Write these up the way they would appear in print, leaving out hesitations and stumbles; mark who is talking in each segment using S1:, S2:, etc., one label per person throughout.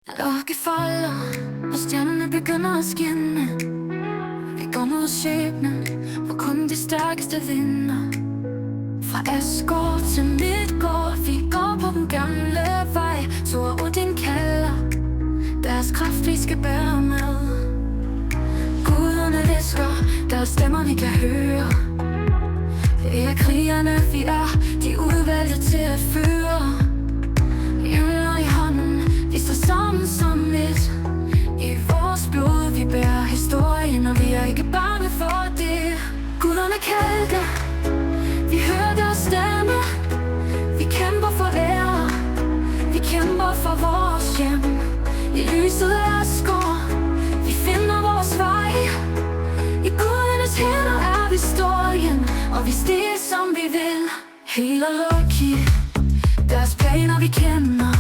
S1: Lokke folder, og stjernerne begynder at skinne. Vi går mod skæbnen, hvor kun de stærkeste vinder. Fra Asgård til Midgård, vi går på den gamle vej. Thor Odin kalder, deres kraft vi skal bære med. Guderne visker, deres stemmer vi kan høre. Det er krigerne, vi er, de udvalgte til at føre. Hjemler i hånden, vi står sammen som et. I vores blod, vi bærer historien, og vi er ikke bange for det. Guderne kaldte, vi hører deres stemme. Vi kæmper for ære, vi kæmper for vores hjem. I lyset af Asgård, vi finder vores vej. I gudernes hænder er vi storjen, og vi stiger som vi vil. Hel og Loki, deres planer vi kender,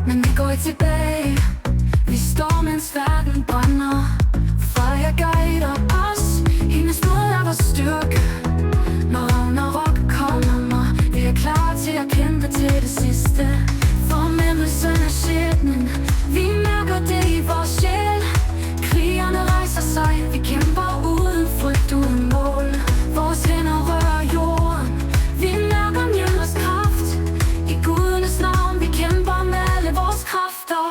S1: men vi går ikke tilbage. Vi står mens verden brænder. Freja guider os, hendes blod er vores styrke. Når Ragnarok kommer, vi er klar til at kæmpe til det sidste. Fornemmelsen af skæbnen, vi mærker det i vores sjæl. Krigerne rejser sig, vi kæmper uden frygt, uden mål. Vores hænder rører jorden, vi mærker Mjølners kraft. I gudernes navn, vi kæmper med alle vores kræfter.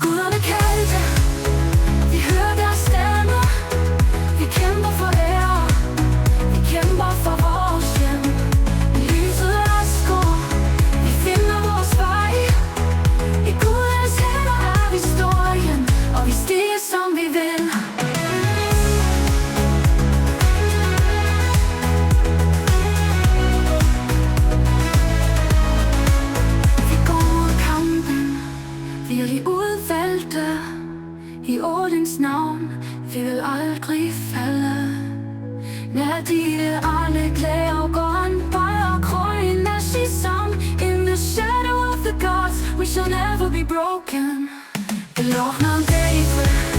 S1: Guderne kaldte, vi hører deres stemmer. Vi kæmper for ære, vi kæmper for vores hjem. I lyset af Asgård, vi finder vores vej. I gudernes hænder er vi storjen, og vi stiger som vi vil. Vi går mod kampen, vi er de udvalgte. I Odins navn, vi vil aldrig falde. Nærdige Arne Glævgården, Bayer Krøyen, Ashisam. In the shadow of the gods, we shall never be broken. Belårner David.